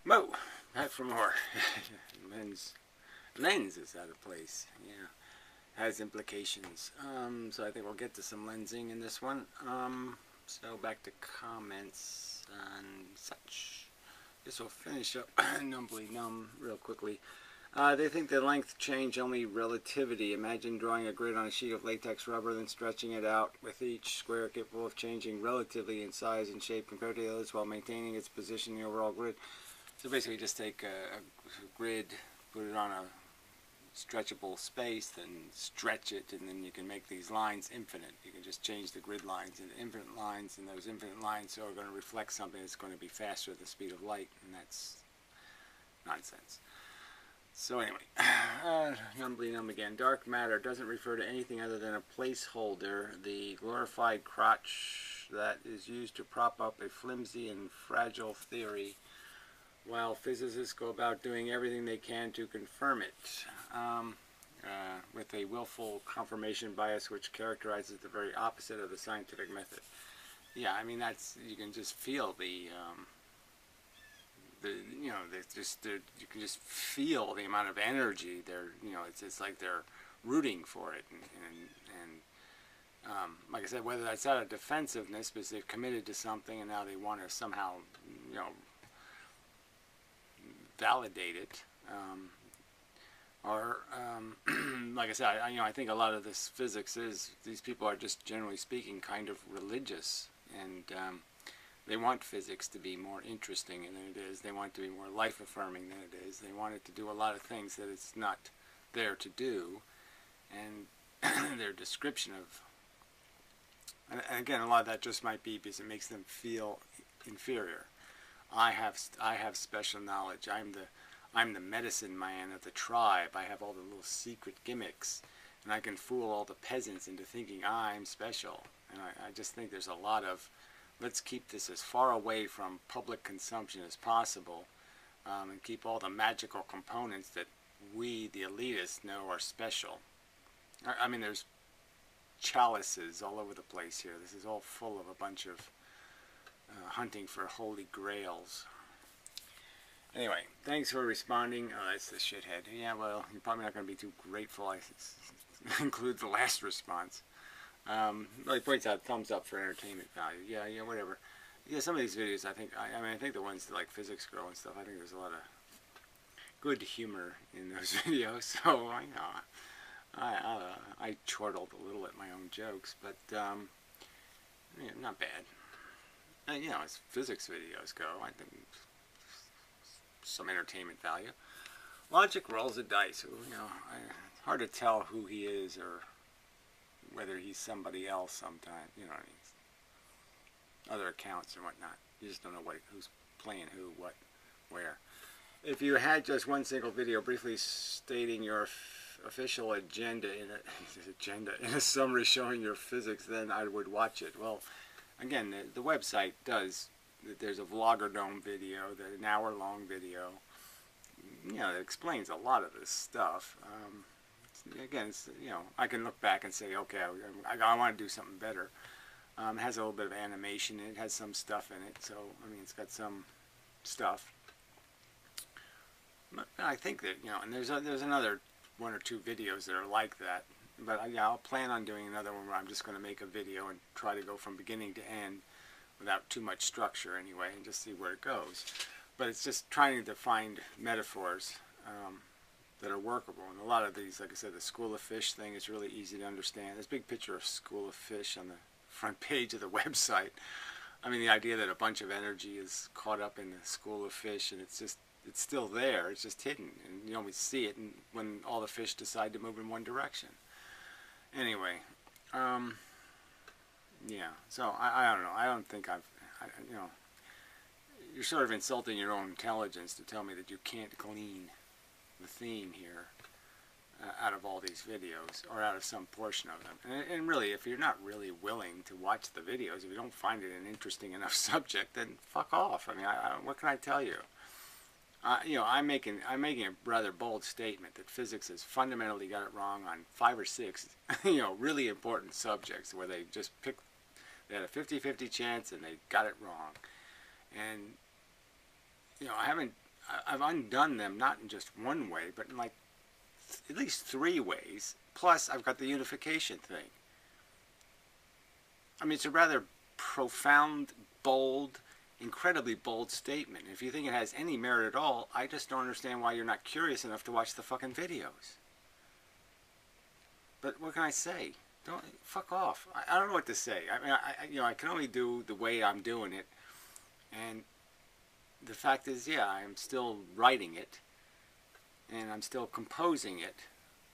Mo, back for more. Lens is out of place. Yeah, has implications. So I think we'll get to some lensing in this one. So back to comments and such. This will finish up numbly numb real quickly. They think the length change only relativity. Imagine drawing a grid on a sheet of latex rubber, then stretching it out with each square capable of changing relatively in size and shape compared to the others while maintaining its position in the overall grid. So basically just take a grid, put it on a stretchable space, then stretch it, and then you can make these lines infinite. You can just change the grid lines into infinite lines, and those infinite lines are going to reflect something that's going to be faster than the speed of light, and that's nonsense. So anyway, numbly numb again. Dark matter doesn't refer to anything other than a placeholder, the glorified crotch that is used to prop up a flimsy and fragile theory, while physicists go about doing everything they can to confirm it, with a willful confirmation bias which characterizes the very opposite of the scientific method. Yeah, I mean, that's, you can just feel the you know, you can just feel the amount of energy they're, you know, it's like they're rooting for it, and like I said, whether that's out of defensiveness because they've committed to something and now they want to somehow, you know, validate it, or like I said, I think a lot of this physics is, these people are just generally speaking kind of religious, and they want physics to be more interesting than it is. They want it to be more life-affirming than it is. They want it to do a lot of things that it's not there to do, and their description of, and again, a lot of that just might be because it makes them feel inferior. I have special knowledge. I'm the medicine man of the tribe. I have all the little secret gimmicks, and I can fool all the peasants into thinking I'm special. And I just think there's a lot of, let's keep this as far away from public consumption as possible, and keep all the magical components that we, the elitists, know are special. I mean, there's chalices all over the place here. This is all full of a bunch of hunting for holy grails. Anyway, thanks for responding. Oh, that's the shithead. Yeah, well, you're probably not going to be too grateful I include the last response. Well, he points out thumbs up for entertainment value. Yeah, whatever. Yeah, some of these videos, I think the ones that like Physics Girl and stuff, I think there's a lot of good humor in those videos. So, I chortled a little at my own jokes, but yeah, not bad. You know, as physics videos go, I think some entertainment value. Logic rolls the dice. You know, hard to tell who he is or whether he's somebody else sometimes. You know, other accounts and whatnot. You just don't know who's playing who, what, where. If you had just one single video briefly stating your official agenda in a summary showing your physics, then I would watch it. Well, again, the website does, there's a Vlogger video, an hour-long video, you know, that explains a lot of this stuff. Again, it's, you know, I can look back and say, okay, I want to do something better. It has a little bit of animation in it, has some stuff in it, so, I mean, it's got some stuff. But I think that, you know, and there's another one or two videos that are like that. But yeah, I'll plan on doing another one where I'm just going to make a video and try to go from beginning to end without too much structure anyway, and just see where it goes. But it's just trying to find metaphors that are workable. And a lot of these, like I said, the school of fish thing is really easy to understand. There's a big picture of school of fish on the front page of the website. I mean, the idea that a bunch of energy is caught up in the school of fish, and it's still there, it's just hidden, and you only see it when all the fish decide to move in one direction. Anyway, yeah, so I don't know, I don't think you know, you're sort of insulting your own intelligence to tell me that you can't glean the theme here out of all these videos, or out of some portion of them. And really, if you're not really willing to watch the videos, if you don't find it an interesting enough subject, then fuck off. I mean, what can I tell you? You know, I'm making a rather bold statement that physics has fundamentally got it wrong on 5 or 6, you know, really important subjects where they just they had a 50-50 chance and they got it wrong. And, you know, I haven't I've undone them not in just one way, but in like at least 3 ways. Plus, I've got the unification thing. I mean, it's a rather profound, bold, incredibly bold statement. If you think it has any merit at all, I just don't understand why you're not curious enough to watch the fucking videos. But what can I say? Don't fuck off. I don't know what to say. I mean, I can only do the way I'm doing it, and the fact is, yeah, I'm still writing it, and I'm still composing it,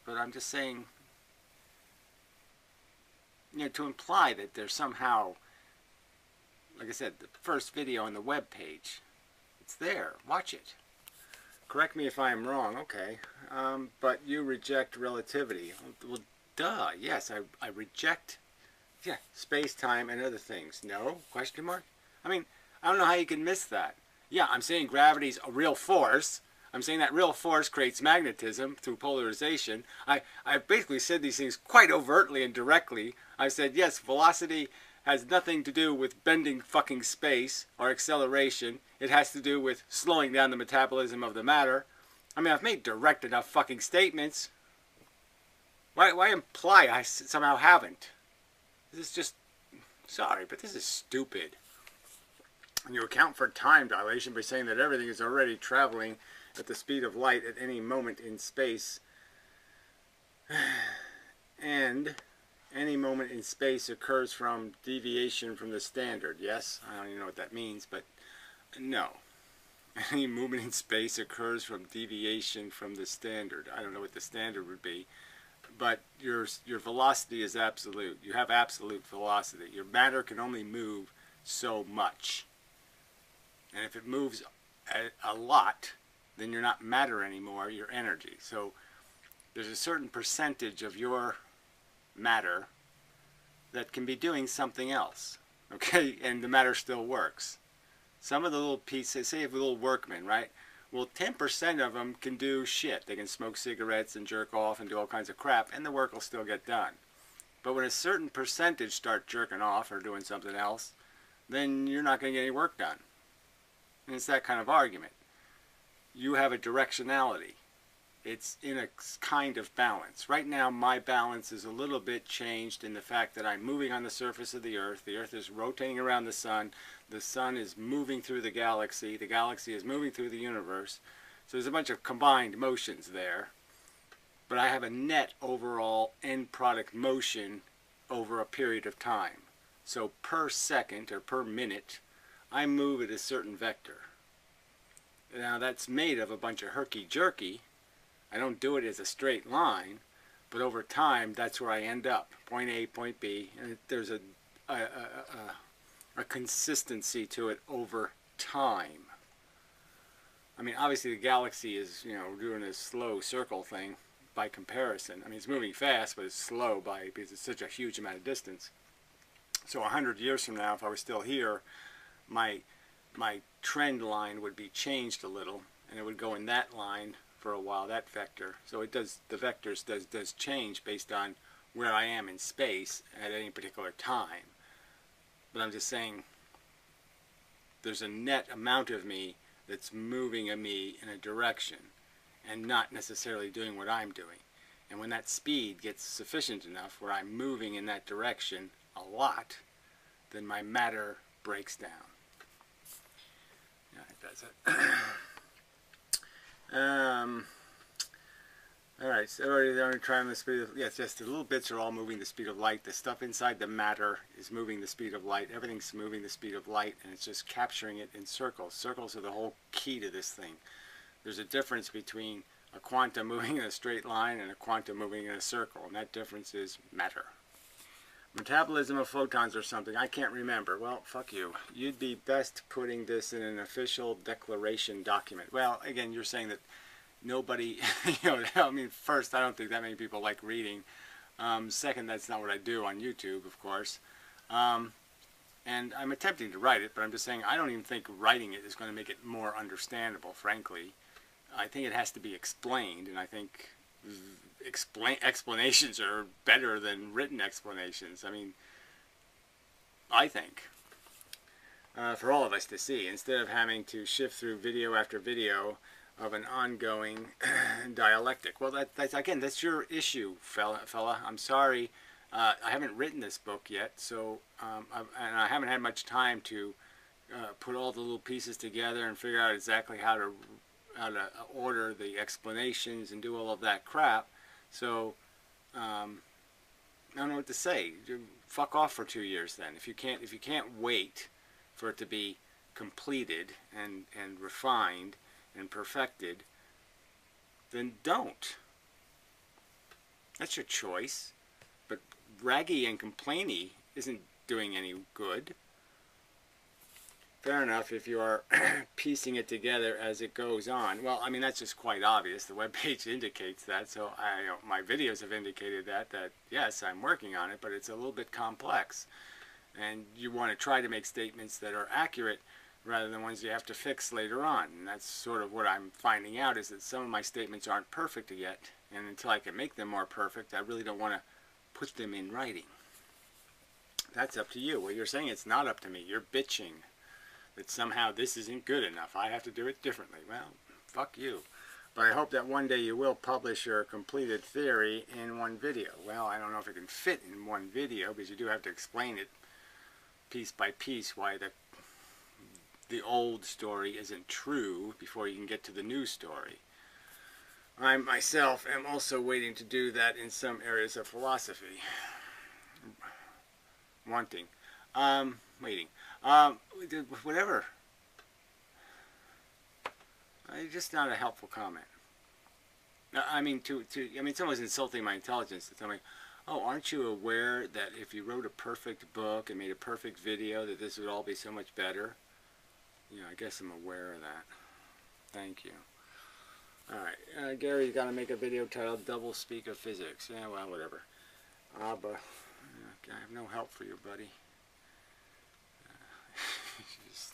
but I'm just saying, to imply that there's somehow, like I said, the first video on the web page, it's there. Watch it. Correct me if I'm wrong, okay, but you reject relativity. Well, duh, yes, I reject, yeah, space-time and other things. No? Question mark? I mean, I don't know how you can miss that. Yeah, I'm saying gravity's a real force. I'm saying that real force creates magnetism through polarization. I basically said these things quite overtly and directly. I said, yes, velocity has nothing to do with bending fucking space or acceleration. It has to do with slowing down the metabolism of the matter. I mean, I've made direct enough fucking statements. Why imply I somehow haven't? This is just, sorry, but this is stupid. And you account for time dilation by saying that everything is already traveling at the speed of light at any moment in space. And any moment in space occurs from deviation from the standard. Yes, I don't even know what that means, but no. Any movement in space occurs from deviation from the standard. I don't know what the standard would be. But your velocity is absolute. You have absolute velocity. Your matter can only move so much. And if it moves a lot, then you're not matter anymore, you're energy. So there's a certain percentage of your matter that can be doing something else. Okay? And the matter still works. Some of the little pieces, say a little workman, right? Well, 10% of them can do shit. They can smoke cigarettes and jerk off and do all kinds of crap, and the work will still get done. But when a certain percentage start jerking off or doing something else, then you're not going to get any work done. And it's that kind of argument. You have a directionality. It's in a kind of balance. Right now, my balance is a little bit changed in the fact that I'm moving on the surface of the Earth is rotating around the Sun is moving through the galaxy is moving through the universe. So there's a bunch of combined motions there. But I have a net overall end product motion over a period of time. So per second or per minute, I move at a certain vector. Now that's made of a bunch of herky-jerky. I don't do it as a straight line, but over time that's where I end up. Point A, point B, and there's a consistency to it over time. I mean, obviously the galaxy is, doing a slow circle thing by comparison. I mean, it's moving fast, but it's slow because it's such a huge amount of distance. So 100 years from now, if I was still here, my trend line would be changed a little, and it would go in that line for a while, that vector. So it does, the vectors does change based on where I am in space at any particular time. But I'm just saying, there's a net amount of me that's moving me in a direction and not necessarily doing what I'm doing. And when that speed gets sufficient enough where I'm moving in that direction a lot, then my matter breaks down. Yeah, it does it. Alright, so already trying the speed of, yes, the little bits are all moving the speed of light. The stuff inside the matter is moving the speed of light. Everything's moving the speed of light, and it's just capturing it in circles. Circles are the whole key to this thing. There's a difference between a quantum moving in a straight line and a quantum moving in a circle, and that difference is matter. Metabolism of photons or something, I can't remember. Well, fuck you. You'd be best putting this in an official declaration document. Well, again, you're saying that nobody, I mean, first, I don't think that many people like reading. Second, that's not what I do on YouTube, of course. And I'm attempting to write it, but I'm just saying I don't even think writing it is going to make it more understandable, frankly. I think it has to be explained, and I think explanations are better than written explanations. I mean, I think. for all of us to see, instead of having to shift through video after video of an ongoing dialectic. Well, that's again, that's your issue, fella. I'm sorry, I haven't written this book yet, so and I haven't had much time to put all the little pieces together and figure out exactly how to order the explanations and do all of that crap. So I don't know what to say. Fuck off for 2 years then. If you can't wait for it to be completed and refined and perfected, then don't. That's your choice. But raggy and complainy isn't doing any good. Fair enough if you are piecing it together as it goes on. Well, I mean, that's just quite obvious. The webpage indicates that, so my videos have indicated that yes, I'm working on it, but it's a little bit complex. And you want to try to make statements that are accurate rather than ones you have to fix later on. And that's sort of what I'm finding out, is that some of my statements aren't perfect yet, and until I can make them more perfect, I really don't want to put them in writing. That's up to you. Well, you're saying it's not up to me. You're bitching that somehow this isn't good enough. I have to do it differently. Well, fuck you. But I hope that one day you will publish your completed theory in one video. Well, I don't know if it can fit in one video, because you do have to explain it piece by piece why the old story isn't true before you can get to the new story. I myself am also waiting to do that in some areas of philosophy. Waiting. Whatever. It's just not a helpful comment. I mean, someone's insulting my intelligence to tell me, oh, aren't you aware that if you wrote a perfect book and made a perfect video, that this would all be so much better? Yeah, I guess I'm aware of that. Thank you. Alright, Gary's got to make a video titled Double Speak of Physics. Yeah, well, whatever. But I have no help for you, buddy. Just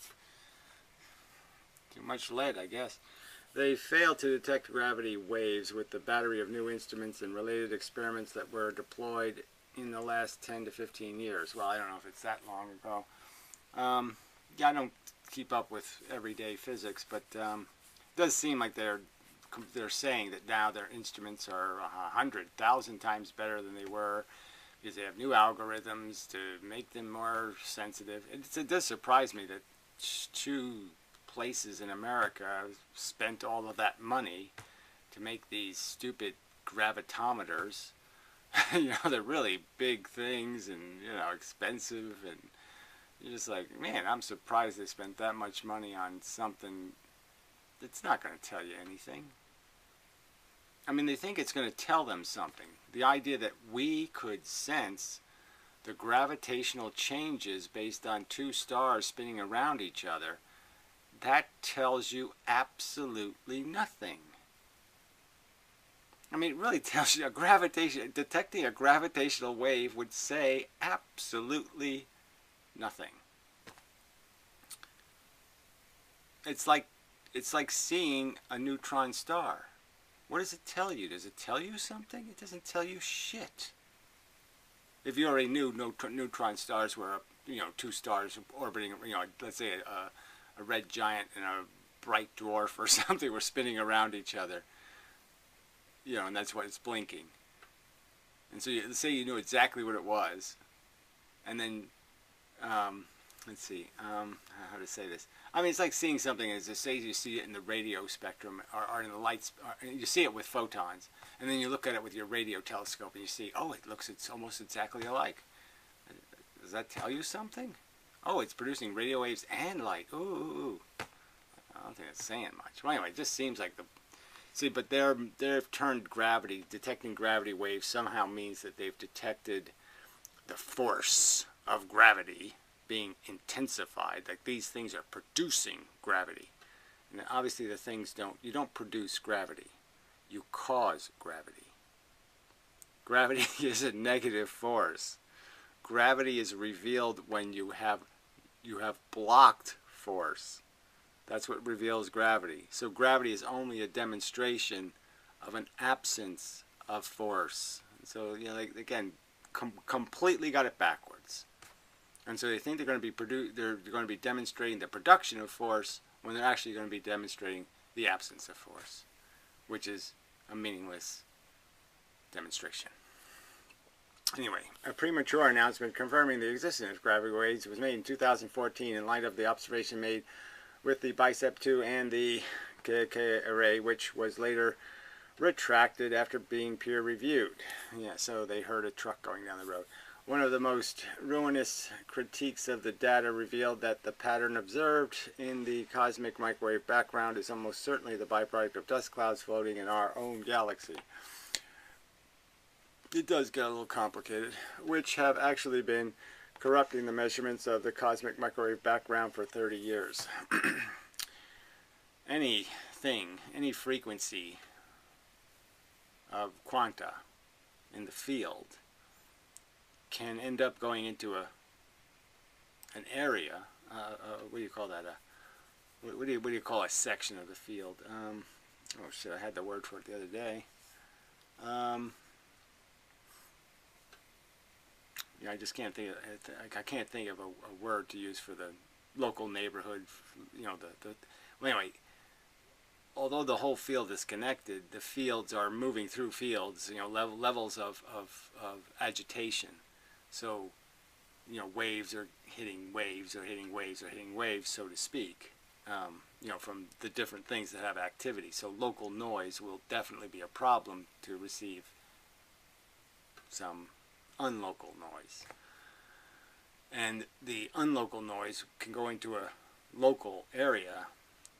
too much lead, I guess. They failed to detect gravity waves with the battery of new instruments and related experiments that were deployed in the last 10 to 15 years. Well, I don't know if it's that long ago. Yeah, I don't keep up with everyday physics, but it does seem like they're saying that now their instruments are 100,000 times better than they were, because they have new algorithms to make them more sensitive. It does surprise me that two places in America spent all of that money to make these stupid gravitometers. You know, they're really big things and, you know, expensive, and you're just like, man, I'm surprised they spent that much money on something that's not going to tell you anything. I mean, they think it's going to tell them something. The idea that we could sense the gravitational changes based on two stars spinning around each other, that tells you absolutely nothing. I mean, it really tells you detecting a gravitational wave would say absolutely nothing. It's like seeing a neutron star. What does it tell you? Does it tell you something? It doesn't tell you shit. If you already knew neutron stars were, you know, two stars orbiting, you know, let's say a red giant and a bright dwarf or something were spinning around each other, you know, and that's why it's blinking. And so let's say you knew exactly what it was, and then let's see how to say this. I mean, it's like seeing something as, say, you see it in the radio spectrum or in the lights. You see it with photons, and then you look at it with your radio telescope and you see, oh, it's almost exactly alike. Does that tell you something? Oh, it's producing radio waves and light. Ooh. I don't think it's saying much. Well, anyway, it just seems like but they've turned gravity, detecting gravity waves somehow means that they've detected the force of gravity being intensified. Like these things are producing gravity. And obviously the things you don't produce gravity. You cause gravity. Gravity is a negative force. Gravity is revealed when you have blocked force. That's what reveals gravity. So gravity is only a demonstration of an absence of force. So, you know, like, again, completely got it backwards. And so they think they're going to be they're going to be demonstrating the production of force when they're actually going to be demonstrating the absence of force, which is a meaningless demonstration. Anyway, a premature announcement confirming the existence of gravity waves was made in 2014 in light of the observation made with the BICEP 2 and the KK array, which was later retracted after being peer-reviewed. Yeah, so they heard a truck going down the road. One of the most ruinous critiques of the data revealed that the pattern observed in the cosmic microwave background is almost certainly the byproduct of dust clouds floating in our own galaxy. It does get a little complicated, which have actually been corrupting the measurements of the cosmic microwave background for 30 years. Anything, any frequency of quanta in the field can end up going into an area. What do you call that? What do you call a section of the field? Oh shit! I had the word for it the other day. Yeah, I just can't think of. I can't think of a word to use for the local neighborhood. You know, well, anyway. Although the whole field is connected, the fields are moving through fields. You know, levels of agitation. So, you know, waves are hitting waves, or hitting waves, or hitting waves, so to speak. You know, from the different things that have activity. So local noise will definitely be a problem to receive some unlocal noise. And the unlocal noise can go into a local area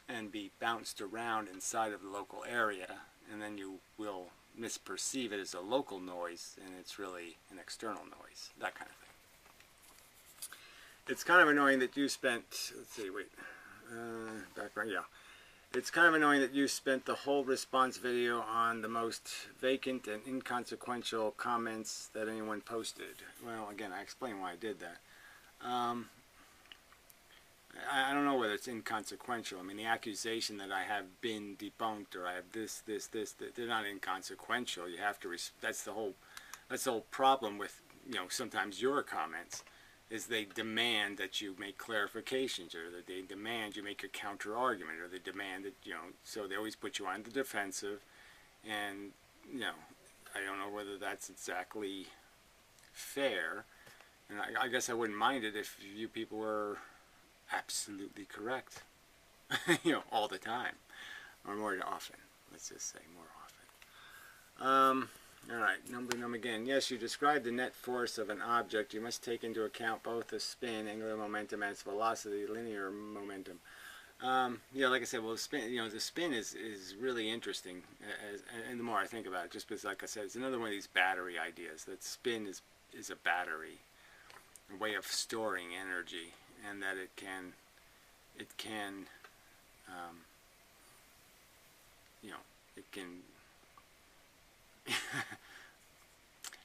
and be bounced around inside of the local area, and then you will misperceive it as a local noise, and it's really an external noise, that kind of thing. It's kind of annoying that you spent, let's see, wait, background, yeah. It's kind of annoying that you spent the whole response video on the most vacant and inconsequential comments that anyone posted. Well, again, I explained why I did that. I don't know whether it's inconsequential. I mean, the accusation that I have been debunked, or I have this, they're not inconsequential. You have to, that's the whole problem with, you know, sometimes your comments, is they demand that you make clarifications, or that they demand you make a counter argument, or they demand that, you know, so they always put you on the defensive. And, you know, I don't know whether that's exactly fair. And I guess I wouldn't mind it if you people were absolutely correct, you know, all the time, or more often. Let's just say more often. All right, number again. Yes, you describe the net force of an object. You must take into account both the spin, angular momentum, and its velocity, linear momentum. Yeah, like I said, well, spin. You know, the spin is really interesting, and the more I think about it, just because, like I said, it's another one of these battery ideas. That spin is a battery, a way of storing energy, and that it can, you know, it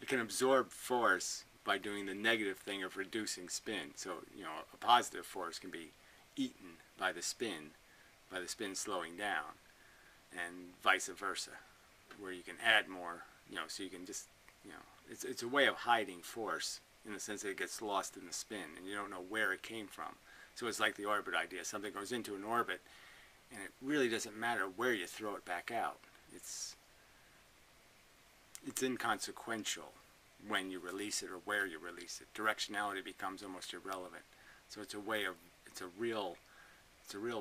can absorb force by doing the negative thing of reducing spin. So, you know, a positive force can be eaten by the spin slowing down, and vice versa, where you can add more, you know, so you can just, you know, it's a way of hiding force, in the sense that it gets lost in the spin and you don't know where it came from. So it's like the orbit idea. Something goes into an orbit and it really doesn't matter where you throw it back out. It's inconsequential when you release it or where you release it. Directionality becomes almost irrelevant. So it's a way of, it's a real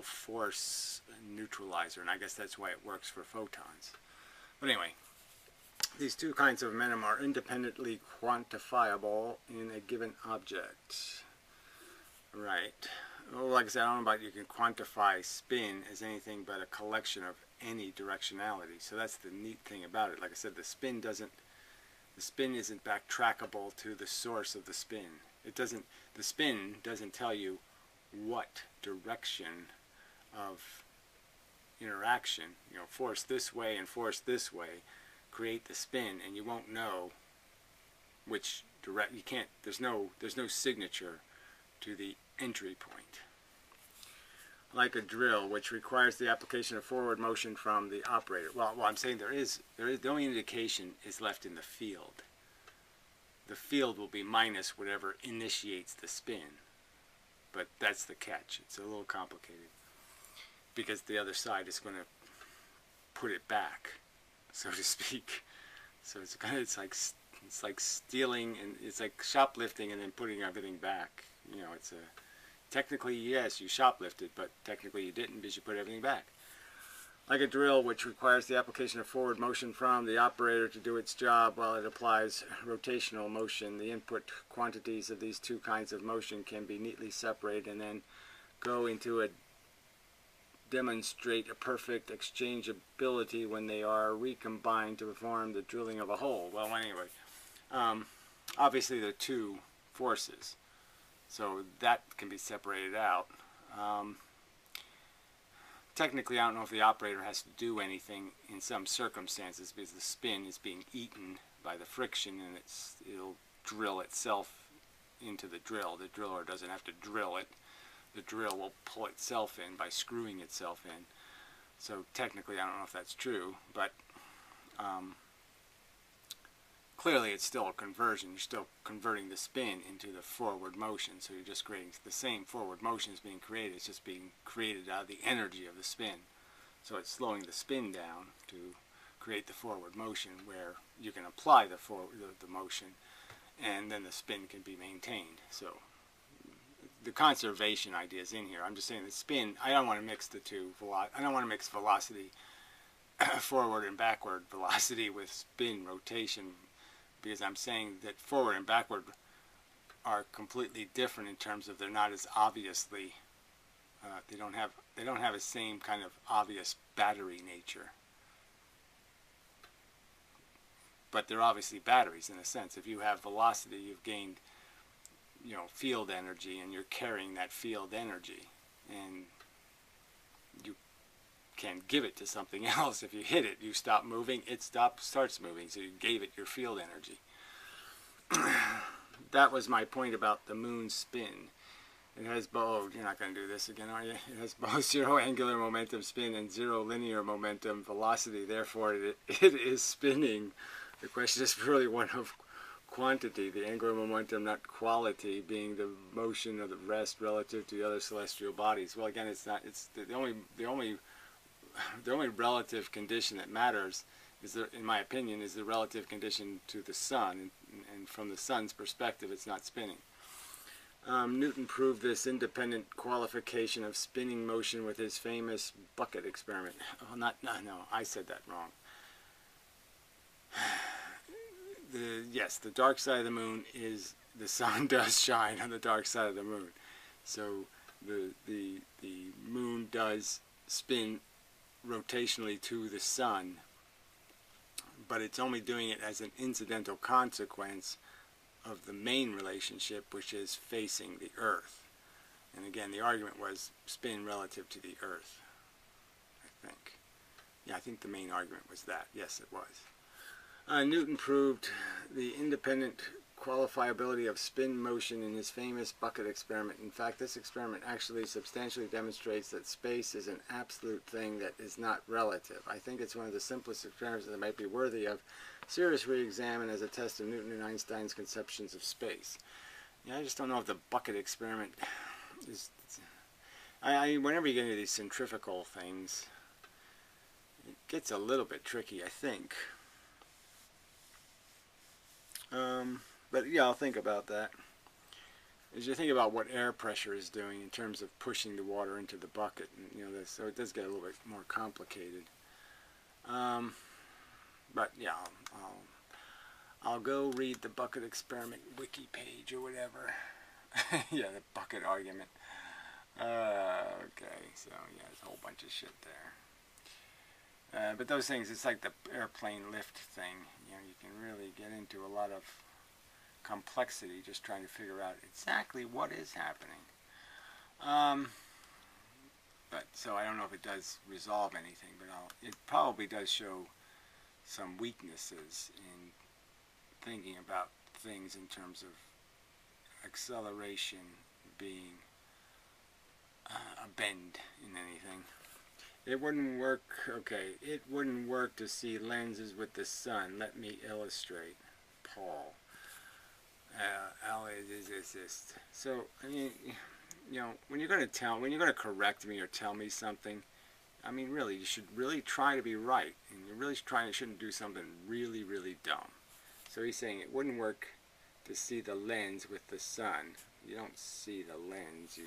force neutralizer, and I guess that's why it works for photons. But anyway, these two kinds of momentum are independently quantifiable in a given object. Right. Well, like I said, I don't know about you can quantify spin as anything but a collection of any directionality. So that's the neat thing about it. Like I said, the spin isn't backtrackable to the source of the spin. The spin doesn't tell you what direction of interaction, you know, force this way and force this way, create the spin, and you won't know which direct. You can't. There's no signature to the entry point. Like a drill, which requires the application of forward motion from the operator. Well, I'm saying there is the only indication is left in the field. the field will be minus whatever initiates the spin. But that's the catch. It's a little complicated because the other side is going to put it back, so to speak. So it's like stealing, and it's like shoplifting and then putting everything back. You know, it's a technically, yes, you shoplifted, but technically you didn't because you put everything back. Like a drill, which requires the application of forward motion from the operator to do its job while it applies rotational motion. The input quantities of these two kinds of motion can be neatly separated and then go into a demonstrate a perfect exchangeability when they are recombined to perform the drilling of a hole. Well, anyway, obviously there are two forces, so that can be separated out. Technically, I don't know if the operator has to do anything in some circumstances because the spin is being eaten by the friction and it'll drill itself into the drill. The driller doesn't have to drill it. The drill will pull itself in by screwing itself in. So technically, I don't know if that's true, but clearly it's still a conversion. You're still converting the spin into the forward motion, so you're just creating the same forward motion is being created. It's just being created out of the energy of the spin. So it's slowing the spin down to create the forward motion where you can apply the motion and then the spin can be maintained. So the conservation idea is in here. I'm just saying the spin, I don't want to mix the two. I don't want to mix velocity, forward and backward velocity with spin rotation, because I'm saying that forward and backward are completely different in terms of they're not as obviously, they don't have the same kind of obvious battery nature. But they're obviously batteries in a sense. If you have velocity, you've gained, you know, field energy, and you're carrying that field energy, and you can give it to something else. If you hit it, you stop moving, it starts moving, so you gave it your field energy. That was my point about the moon's spin. It has both, you're not going to do this again, are you? It has both zero angular momentum spin and zero linear momentum velocity, therefore it is spinning. The question is really one of quantity, the angular momentum, not quality, being the motion of the rest relative to the other celestial bodies. Well, again, it's not. It's the only relative condition that matters is, in my opinion, is the relative condition to the sun, and from the sun's perspective, it's not spinning. Newton proved this independent qualification of spinning motion with his famous bucket experiment. Oh, no, I said that wrong. Yes, the dark side of the moon is the sun does shine on the dark side of the moon. So the moon does spin rotationally to the sun, but it's only doing it as an incidental consequence of the main relationship, which is facing the Earth. And again, the argument was spin relative to the Earth, I think. Yeah, I think the main argument was that. Yes, it was. Newton proved the independent qualifiability of spin motion in his famous bucket experiment. In fact, this experiment actually substantially demonstrates that space is an absolute thing that is not relative. I think it's one of the simplest experiments that might be worthy of serious re-examine as a test of Newton and Einstein's conceptions of space. Yeah, I just don't know if the bucket experiment is... whenever you get into these centrifugal things, it gets a little bit tricky, I think. But yeah, I'll think about that. As you think about what air pressure is doing in terms of pushing the water into the bucket, and, you know, so it does get a little bit more complicated. But yeah, I'll go read the bucket experiment wiki page or whatever. Yeah, the bucket argument. Okay, so yeah, there's a whole bunch of shit there. But those things, it's like the airplane lift thing. You know, you can really get into a lot of complexity just trying to figure out exactly what is happening. But so I don't know if it does resolve anything, but it probably does show some weaknesses in thinking about things in terms of acceleration being a bend in anything. It wouldn't work, okay, it wouldn't work to see lenses with the sun. Let me illustrate. Paul. Always. So, I mean, you know, when you're going to correct me or tell me something, I mean, really, you should really try to be right. And you're really shouldn't do something really, really dumb. So he's saying it wouldn't work to see the lens with the sun. You don't see the lens.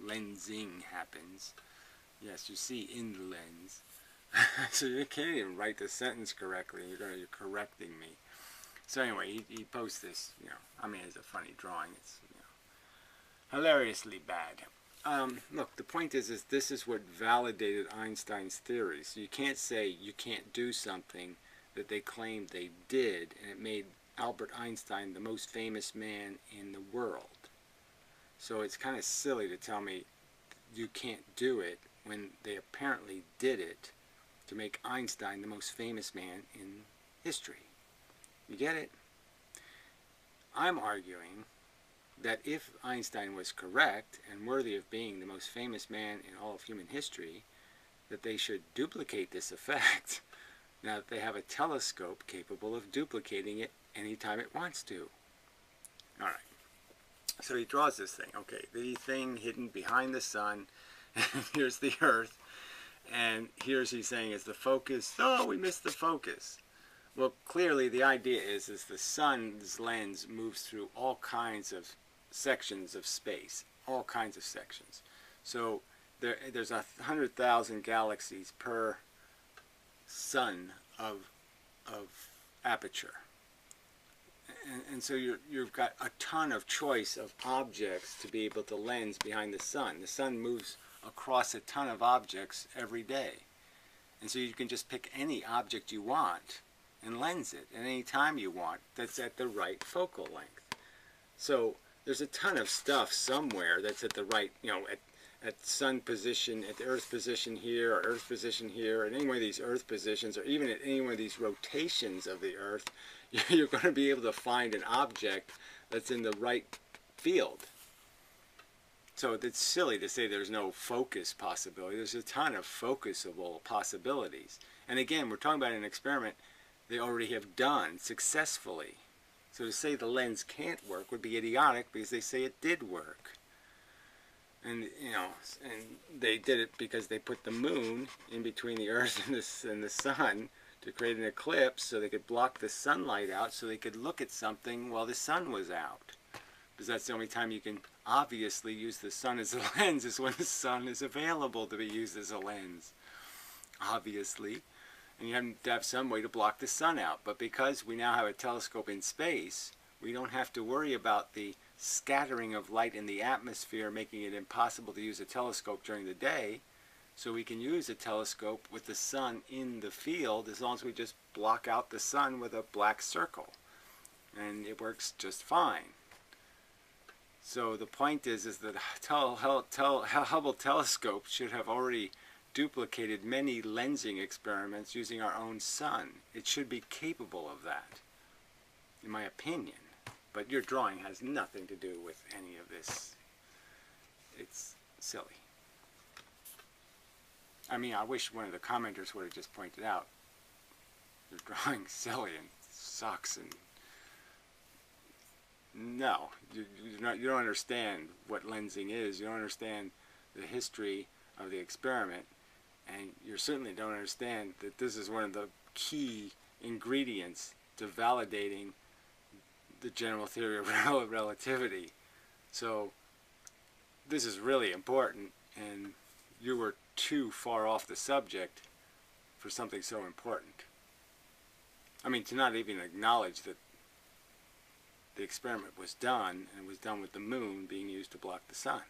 Lensing happens. Yes, you see in the lens. So you can't even write the sentence correctly. You're correcting me. So anyway, he posts this. You know, I mean, it's a funny drawing. It's, you know, hilariously bad. Look, the point is this is what validated Einstein's theory. So you can't say you can't do something that they claimed they did, and it made Albert Einstein the most famous man in the world. So it's kind of silly to tell me you can't do it when they apparently did it to make Einstein the most famous man in history. You get it? I'm arguing that if Einstein was correct and worthy of being the most famous man in all of human history, that they should duplicate this effect now that they have a telescope capable of duplicating it anytime it wants to. Alright, so he draws this thing. Okay, the thing hidden behind the sun, and here's the Earth, and here's he's saying is the focus. Oh, we missed the focus. Well, clearly the idea is the sun's lens moves through all kinds of sections of space, all kinds of sections. So there's 100,000 galaxies per sun of aperture, and so you've got a ton of choice of objects to be able to lens behind the sun. The sun moves across a ton of objects every day, and so you can just pick any object you want and lens it at any time you want that's at the right focal length. So there's a ton of stuff somewhere that's at the right, you know, at sun position, at the Earth position here, or Earth position here, at any one of these Earth positions, or even at any one of these rotations of the Earth, you're going to be able to find an object that's in the right field. So it's silly to say there's no focus possibility. There's a ton of focusable possibilities. And again, we're talking about an experiment they already have done successfully. So to say the lens can't work would be idiotic because they say it did work. And, you know, and they did it because they put the moon in between the Earth and the sun to create an eclipse so they could block the sunlight out so they could look at something while the sun was out. Because that's the only time you can obviously use the sun as a lens, is when the sun is available to be used as a lens. Obviously. And you have to have some way to block the sun out. But because we now have a telescope in space, we don't have to worry about the scattering of light in the atmosphere making it impossible to use a telescope during the day. So we can use a telescope with the sun in the field as long as we just block out the sun with a black circle. And it works just fine. So the point is that Hubble telescope should have already duplicated many lensing experiments using our own sun. It should be capable of that, in my opinion. But your drawing has nothing to do with any of this. It's silly. I mean, I wish one of the commenters would have just pointed out your drawing's silly and sucks, and no, you don't understand what lensing is. You don't understand the history of the experiment. And you certainly don't understand that this is one of the key ingredients to validating the general theory of relativity. So this is really important, and you were too far off the subject for something so important. I mean, to not even acknowledge that the experiment was done, and was done with the moon being used to block the sun.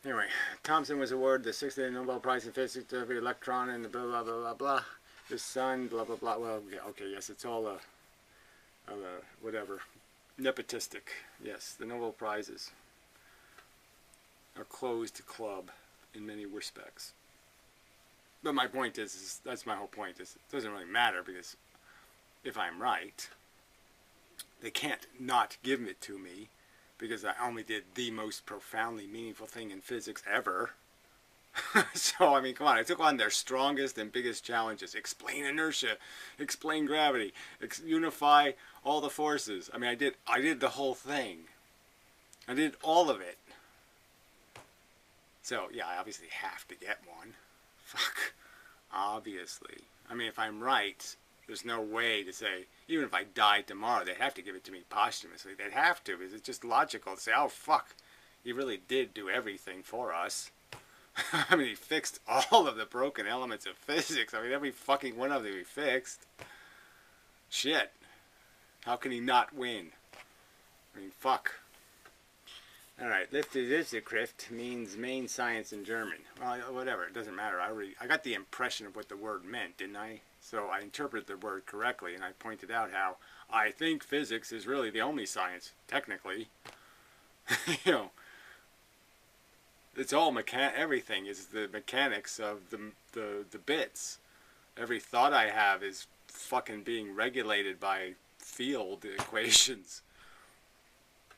Anyway, Thomson was awarded the 6th Nobel Prize in Physics for every electron and the blah blah blah blah blah. The sun, blah blah blah. Well, okay, yes, it's all whatever, nepotistic. Yes, the Nobel Prizes are closed club in many respects. But my point is that's my whole point. Is it doesn't really matter, because if I'm right, they can't not give it to me, because I only did the most profoundly meaningful thing in physics ever. So, I mean, come on, I took on their strongest and biggest challenges. Explain inertia, explain gravity, unify all the forces. I mean, I did the whole thing. I did all of it. So, yeah, I obviously have to get one. Fuck. Obviously. I mean, if I'm right, there's no way to say, even if I died tomorrow, they'd have to give it to me posthumously. They'd have to, because it's just logical to say, oh, fuck, he really did do everything for us. I mean, he fixed all of the broken elements of physics. I mean, every fucking one of them he fixed. Shit. How can he not win? I mean, fuck. Alright, Liftesiskrift means main science in German. Well, whatever, it doesn't matter. I got the impression of what the word meant, didn't I? So I interpreted the word correctly, and I pointed out how I think physics is really the only science, technically. You know, it's all everything is the mechanics of the bits. Every thought I have is fucking being regulated by field equations.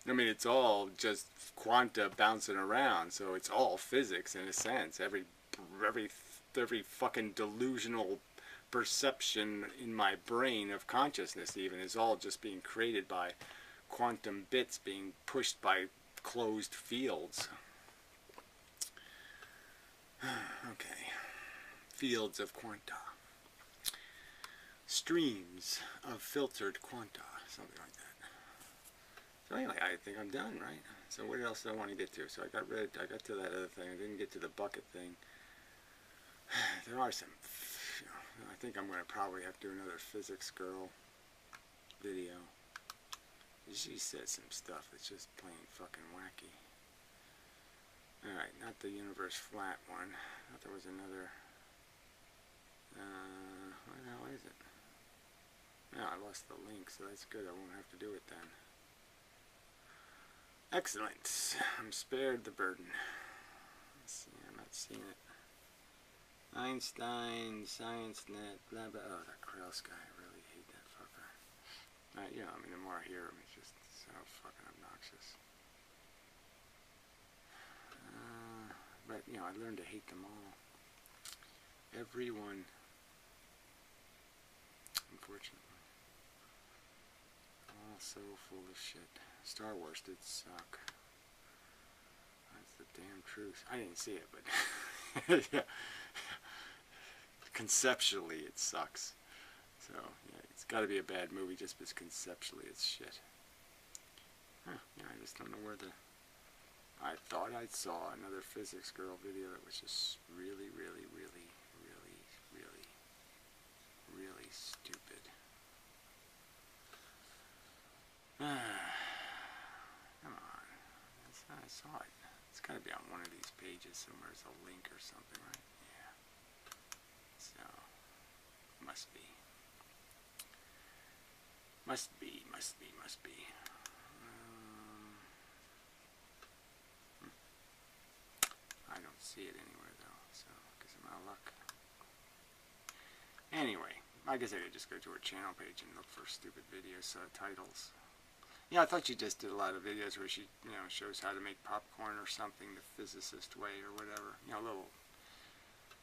I mean, it's all just quanta bouncing around, so it's all physics in a sense. Every fucking delusional perception in my brain of consciousness even is all just being created by quantum bits being pushed by closed fields. Okay. Fields of quanta. Streams of filtered quanta. Something like that. So anyway, I think I'm done, right? So what else do I want to get to? So I got to that other thing. I didn't get to the bucket thing. There are some, you know, I think I'm going to probably have to do another physics girl video. She said some stuff that's just plain fucking wacky. Alright, not the universe flat one. I thought there was another, what the hell is it? No, I lost the link, so that's good. I won't have to do it then. Excellent. I'm spared the burden. Let's see, I'm not seeing it. Einstein, ScienceNet, blah blah. Oh, that Krauss guy. I really hate that fucker. You know, I mean, the more I hear him, it's just so fucking obnoxious. But, you know, I learned to hate them all. Everyone. Unfortunately. All so full of shit. Star Wars did suck. That's the damn truth. I didn't see it, but yeah. Conceptually it sucks. So, yeah, it's got to be a bad movie just because conceptually it's shit. Huh, yeah, I just don't know where the... I thought I saw another physics girl video that was just really, really, really, really, really, really stupid. Come on. I saw it. It's got to be on one of these pages somewhere. There's a link or something, right? Yeah. So, must be. Must be. I don't see it anywhere though, so I guess I'm out of luck. Anyway, I guess I could just go to her channel page and look for stupid video titles. Yeah, I thought she just did a lot of videos where she, you know, shows how to make popcorn or something the physicist way or whatever. You know, a little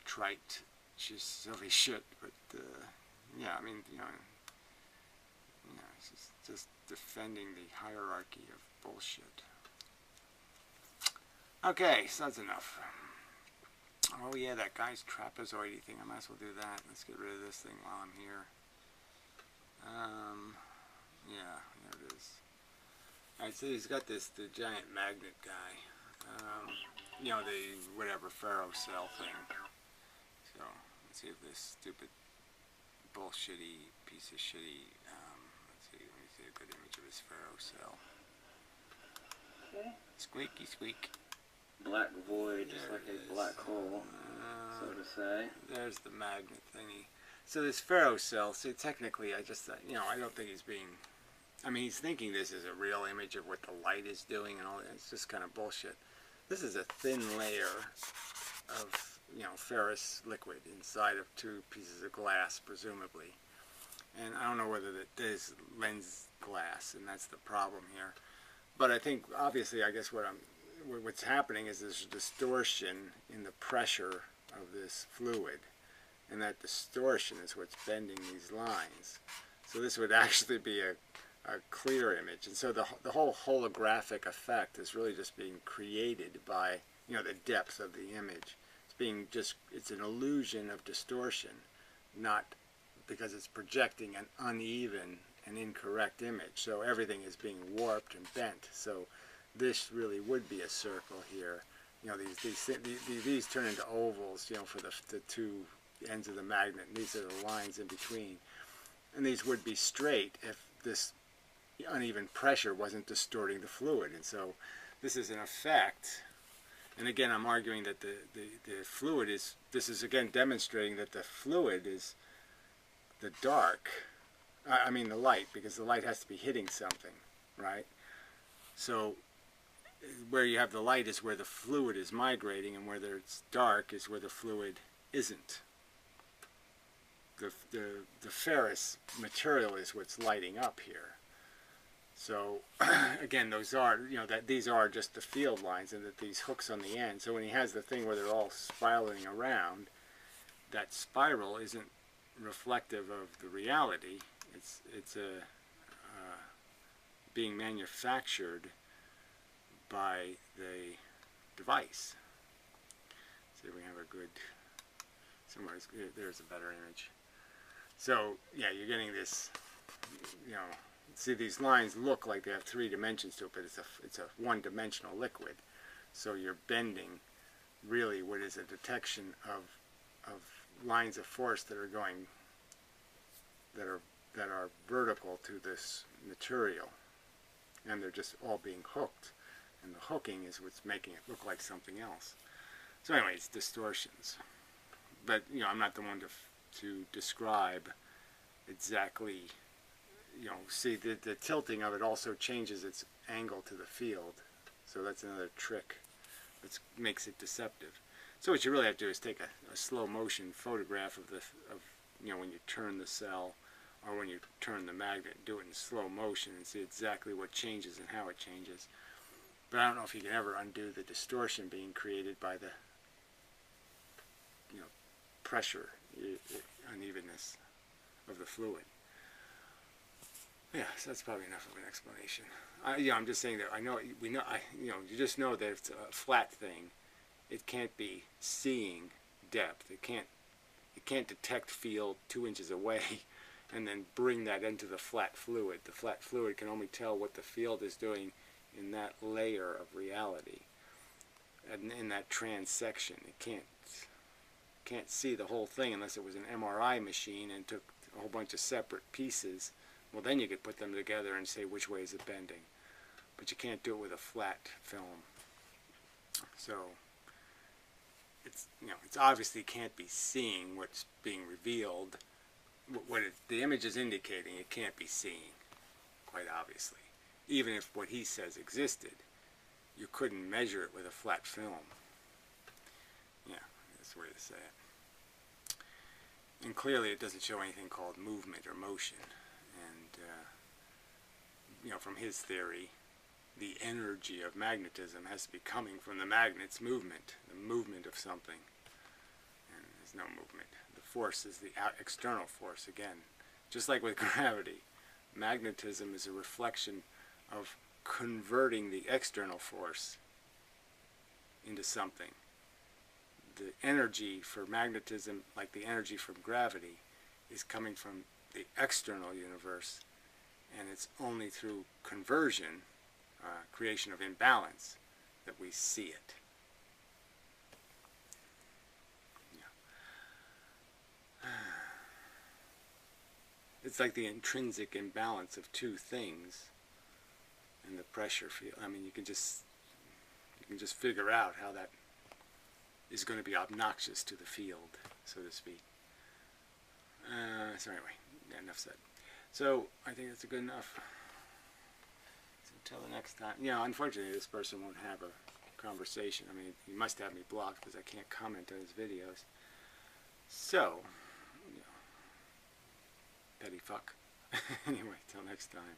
trite, she's silly shit, but yeah, I mean, you know, she's just defending the hierarchy of bullshit. Okay, so that's enough. Oh yeah, that guy's trapezoidy thing. I might as well do that. Let's get rid of this thing while I'm here. Yeah, there it is. Alright, so he's got the giant magnet guy. You know, the whatever ferrocell thing. So, let's see if this stupid bullshitty piece of shitty, let's see, let me see a good image of his ferrocell. Okay. Squeaky squeak. Black void, just like a black hole, so to say. There's the magnet thingy. So this ferrocell, see, technically, I just, you know, I don't think he's being, I mean, he's thinking this is a real image of what the light is doing and all that. It's just kind of bullshit. This is a thin layer of, you know, ferrous liquid inside of two pieces of glass, presumably. And I don't know whether that is lens glass, and that's the problem here. But I think, obviously, I guess what I'm what's happening is there's a distortion in the pressure of this fluid, and that distortion is what's bending these lines. So this would actually be a clear image, and so the whole holographic effect is really just being created by, you know, the depth of the image. It's an illusion of distortion, not because it's projecting an uneven and incorrect image. So everything is being warped and bent. So this really would be a circle here. You know, these turn into ovals, you know, for the two ends of the magnet. And these are the lines in between. And these would be straight if this uneven pressure wasn't distorting the fluid. And so this is an effect. And again, I'm arguing that the fluid is, this is again demonstrating that the fluid is the dark, I mean the light, because the light has to be hitting something, right? So where you have the light is where the fluid is migrating, and where it's dark is where the fluid isn't. The ferrous material is what's lighting up here. So again, those are, you know, that these are just the field lines, and that these hooks on the end. So when he has the thing where they're all spiraling around, that spiral isn't reflective of the reality. It's being manufactured by the device. See if we have a good, somewhere, there's a better image. So yeah, you're getting this, you know, see, these lines look like they have 3 dimensions to it, but it's a one-dimensional liquid. So you're bending really what is a detection of lines of force that are going, that are vertical to this material, and they're just all being hooked, and the hooking is what's making it look like something else. So anyway, it's distortions. But you know, I'm not the one to describe exactly. You know, see, the tilting of it also changes its angle to the field. So that's another trick that makes it deceptive. So what you really have to do is take a slow motion photograph of you know, when you turn the cell or when you turn the magnet, do it in slow motion and see exactly what changes and how it changes. But I don't know if you can ever undo the distortion being created by the, you know, pressure, unevenness of the fluid. Yeah, so that's probably enough of an explanation. Yeah, I'm just saying that you know, you just know that if it's a flat thing, it can't be seeing depth. It can't detect field 2 inches away and then bring that into the flat fluid. The flat fluid can only tell what the field is doing in that layer of reality, and in that transection. It can't see the whole thing unless it was an MRI machine and took a whole bunch of separate pieces. Well, then you could put them together and say which way is it bending. But you can't do it with a flat film. So it's, you know, it's obviously can't be seeing what's being revealed. The image is indicating it can't be seeing, quite obviously. Even if what he says existed, you couldn't measure it with a flat film. Yeah, that's the way to say it. And clearly it doesn't show anything called movement or motion. And, you know, from his theory, the energy of magnetism has to be coming from the magnet's movement, the movement of something. And there's no movement. The force is the external force, again. Just like with gravity, magnetism is a reflection of converting the external force into something. The energy for magnetism, like the energy from gravity, is coming from the external universe, and it's only through conversion, creation of imbalance, that we see it. Yeah. It's like the intrinsic imbalance of 2 things, and the pressure field. I mean, you can just figure out how that is going to be obnoxious to the field, so to speak. So anyway, enough said. So I think that's good enough. So until the next time. You know, unfortunately, this person won't have a conversation. I mean, he must have me blocked because I can't comment on his videos. So, you know, petty fuck. Anyway, till next time.